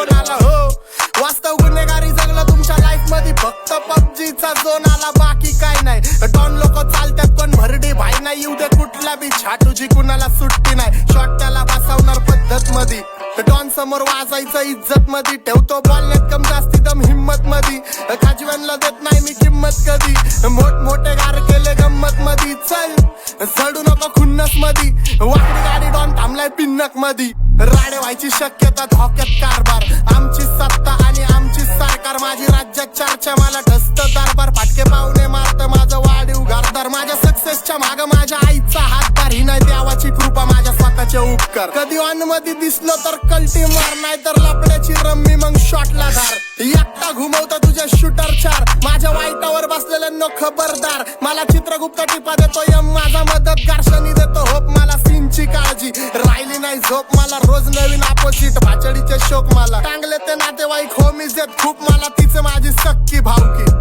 कोण आला हो. वास्तव गुन्हेगारी जगलं तुमच्या लाईफ मध्ये, फक्त पबजीचा झोन आला बाकी काय नाही. डॉन लोक चालतात पण भरडी भाई नाही, येऊ दे कुठला बी छाटूजी कुणाला सुट्टी नाही. शॉट त्याला बसवणार पद्धत मध्ये, डॉन समोर वाजायचं इज्जत मध्ये. ठेवतो बोलण्यात कम जास्ती दम हिम्मत मध्ये, खाजव्यांना देत नाही मी किंमत कधी. मोठमोठे गार केले गंमत मध्ये, चल चढू नको खुन्नस मध्ये. वाकडी गाडी डॉन थांबलाय पिन्नक मध्ये, राडे व्हायची शक्यता धोक्यात कारभार. आमची सत्ता आणि आमची सरकार, माझी राज्यात चर्चा मला ठसत दरबार. फाटके पाहुणे मारत माझं वाढीव घरदार, माझ्या सक्सेसच्या माग माझ्या आईचा हातभार. ही नाही देवाची कृपा माझ्या स्वतःचे उपकार. कधी ऑन मध्ये दिसलो तर कल्टी मार, नाही तर लपड्याची रम्मी मग शॉटला धार. एकटा घुमवता तुझ्या शूटर चार, माझ्या वाईटावर बसलेल्यांनो खबरदार. मला चित्रगुप्त टिपा देतो यम माझा मदतगार. शनी देतो होप मला सीनची काळजी, राहिली नाही झोप मला रोज नवीन अपोजिट. भाचडीचे शोक मला टांगले ते नातेवाईक, होमीज देत खूप मला तिचे माझी सक्की भावकी.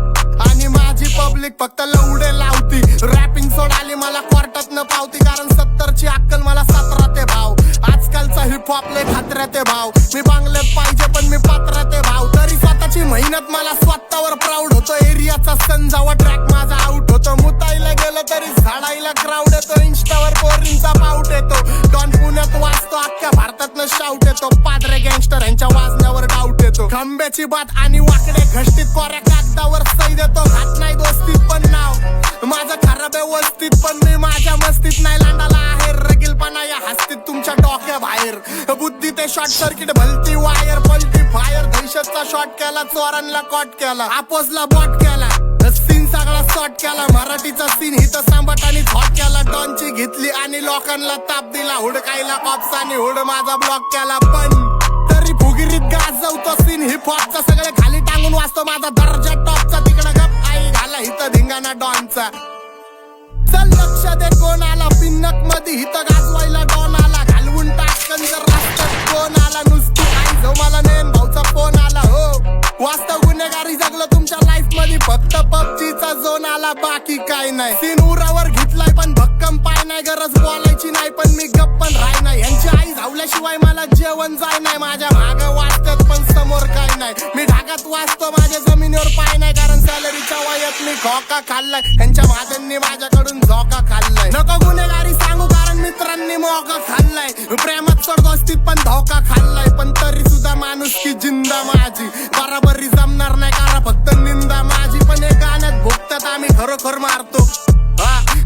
आणि माझी पब्लिक फक्त लवडे लावती. रॅपिंग सोडाली मला कोर्टात न पावती, कारण 70ची अक्कल मला 17 ते भाव. आजकालचा हिपहॉप लय खात्र्या ते भाव, मी बांगल्यात पाहिजे पण मी पात्रा ते भाव. तरी स्वतःची मेहनत मला स्वतःवर प्राऊड होतो. एरियाचा सन जेव्हा ट्रॅक माझा आउट होतो. मुताईला गेलं तरी झाडायला क्राऊड येतो, इंस्टावर पोरींचा पाऊट येतो. डॉन पुण्यात वाजतो, अख्ख्या भारतातनं शाऊट येतो. पादरे गँगस्टर यांच्या वाजण्यावर डाऊट येतो. खंब्याची बात आणि वाकडे घष्टीत, कोऱ्या कागदावर सही देतो. घात नाही दोस्तीत पण नाव माझं खराब व्यवस्थित, पण मी माझ्या मस्तीत नाही. लांडाला आहे रगीलपणा या हस्तीत तुमच्या डोक्या बाहेर. बुद्धी ते शॉर्ट सर्किट भलती वायर, पलटी फायर. दहशतचा शॉट केला, चोरांना कॉट केला, आपोसला बॉट केला. सीन सगळा शॉट केला, मराठीचा सीन हित सांबट आणि हॉट केला. डॉनची घेतली आणि लोकांना ताप दिला, हुडकायला कॉप्स आणि हुड माझा ब्लॉक केला. पण तरी फुगिरीत गाजवतो सीन हिपहॉपचा, सगळे खाली टांगून वाचतो माझा दर्जा टॉपचा. तिकडं गप आई घाला हित धिंगाणा डॉनचा. चल लक्ष दे कोण आला, पिन्नक मध्ये हित गाजवायला डॉन आला. घालवून टाकन जर रस्त्यात कोण आला, नुसती आई जो मला नेन भाऊचा फोन आला हो. वास्तव गुन्हेगारी जगलं तुमच्या लाईफ मध्ये, फक्त पबजीचा झोन आला बाकी काय नाही. सीन उरावर घेतलाय पण भक्कम पाय नाही, गरज बोलायची नाही पण मी गप्पन राय नाही. यांची आई धावल्याशिवाय मला जेवण जाय नाही. माझ्या माग वाचतात पण समोर काय नाही. मी ढाकात वाचतो माझ्या जमिनीवर पाय नाही, कारण सॅलरीच्या वयात मी खोका खाल्लाय. यांच्या महाजननी माझ्याकडून झोका खाल्लाय. नको गुन्हेगारी सांगू कारण मित्रांनी मोका खाल्लाय. प्रेमात सोड दोस्तीत पण धोका खाल्लाय. पण तरी सुद्धा माणूस की जिंदा माझी, बराबरी जमणार नाही कारण फक्त निंदा माझी. पण हे गाण्यात भुकतात आम्ही खरोखर मारतो.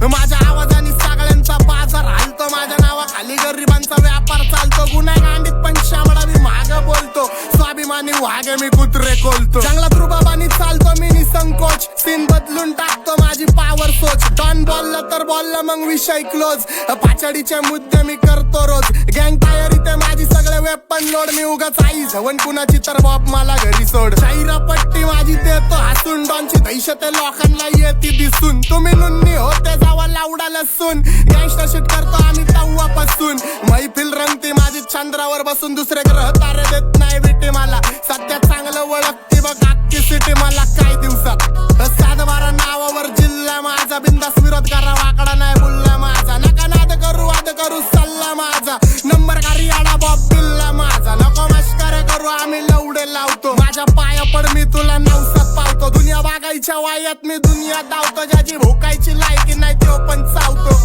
माझ्या आवाजाने सगळ्यांचा बाजार हालतो. माझ्या नावाखाली गरिबांचा व्यापार चालतो. गुन्हा गांडीत पण शामडा मी माग बोलतो. स्वाभिमानी वाघे मी कुत्रे कोलतो. जंगलात रुबाबानी चालतो मी निसंकोच. सीन बदलून टाकतो माझी पावर सोच. डॉन बोललं तर बोललं मग विषय क्लोज. पाचडीचे मुद्दे मी करतो रोज. गँग तयारी ते माझी सगळे वेपन लोड. मी उगाच आई झवण कुणाची तर बाप मला घरी सोड. शाहिरा पट्टी माझी देतो हसून. डॉनची दहशत लोकांना येते दिसून. तुम्ही नुन्नी होते जावा लावडा लसून. गँगस्टर शिट करतो आम्ही तव्वापासून. मैफिल रंगती माझी चंद्रावर बसून. दुसरे ग्रह तारे देत नाही बेटे मला. सध्या चांगलं ओळखते बघ अख्खी सिटी मला. काय दिवसात सातबारा नावावर जिल्हा माझा. बिंदास विरोध करा वाकडा नाही बुल्ला माझा. नका नाद करू वाद करू सल्ला माझा. नंबर गारी आडा बॉब बिल्ला माझा. नको मस्करे करू आम्ही लवडे लावतो. माझ्या पाया पड मी तुला नवसात पावतो. दुनिया बागायच्या वायात मी दुनिया धावतो. ज्याची भोकायची लायकी नाही तो पण चावतो.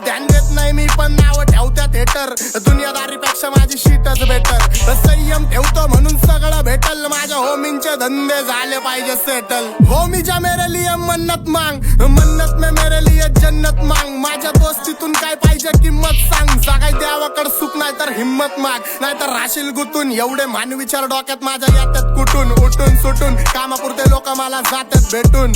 ध्यान देत नाही मी पण नाव ठेवत्यात हेटर. दुनियादारीपेक्षा माझी शीटच बेटर. संयम ठेवतो म्हणून सगळं भेटल. माझ्या होमींचे धंदे झाले पाहिजे सेटल. होमीच्या मेरे लिए मन्नत मांग, मन्नत में मेरे लिए जन्नत मांग. माझ्या दोस्तीतून काय पाहिजे किंमत सांग. सगळ्या देवाकड सुख नाही तर हिम्मत माग. नाहीतर राशील गुतून. एवढे मानविचार डोक्यात माझ्या येतात कुठून. उठून सुटून कामापुरते लोक मला जातात भेटून.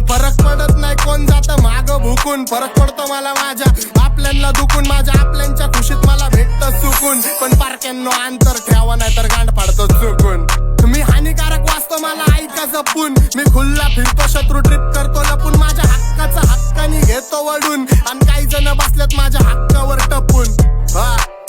फरक पडत नाही कोण जात माग भुकून. फरक पडतो मला माझ्या आपल्यांना दुखून. माझ्या आपल्यांच्या खुशीत मला भेटत सुकून. पण पारक्यांनो अंतर ठेवा नाही तर गांड पाडतो चुकून. मी हानिकारक वाचतो मला ऐका जपून. मी खुल्ला फिरतो शत्रू ट्रिप करतो लपून. माझ्या हक्काचा हक्कानी घेतो वडून. आणि काही जण बसलेत माझ्या हक्कावर टपून.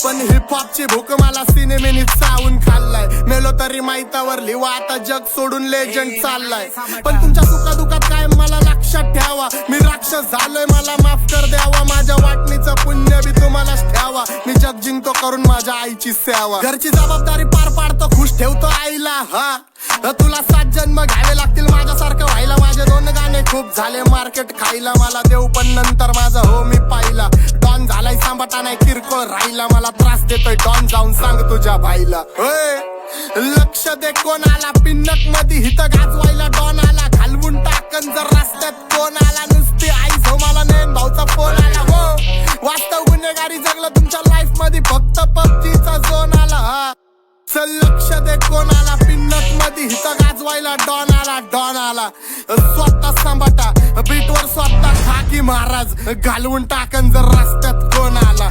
पण हिपहॉपची भूक मला सिनेमेनी चावून खाल्लाय. मेलो तरी माहितावर लिवा आता जग सोडून लेजंड चाललाय. पण तुमच्या सुखादुखात काय मला लक्षात ठेवा. मी राक्षस झालोय मला माफ कर द्यावा. माझ्या वाटणीचं पुण्य बी तुम्हालाच ठेवा. मी जग जिंकतो करून माझ्या आईची सेवा. घरची जबाबदारी पार पाडतो, खुश ठेवतो आईला. हा तुला 7 जन्म घ्यावे लागतील माझ्यासारखं व्हायला. माझे 2 गाणे खूप झाले मार्केट खायला. मला देऊ पण नंतर माझा हो मी पाहिला. डॉन झालाय सांभाटा नाही किरकोळ राहिला. मला त्रास देतोय डॉन, जाऊन सांग तुझ्या भाईला. लक्ष दे कोणाला पिन्नक मध्ये हित गाजवायला. डॉन आला घालवून टाकन जर रस्त्यात कोण आला. नुसती आईस हो मला नेन भाऊचा फोन आला. हो वास्तव गुन्हेगारी जगलं तुमच्या लाईफ मध्ये फक्त पबजीचा झोन आला. हा चल लक्ष दे कोणाला पिन्नक मध्ये हित गाजवायला. डॉन आला डॉन आला स्वतः सांभाटा बीटवर स्वतः खाकी महाराज. घालवून टाकन जर रस्त्यात कोण आला.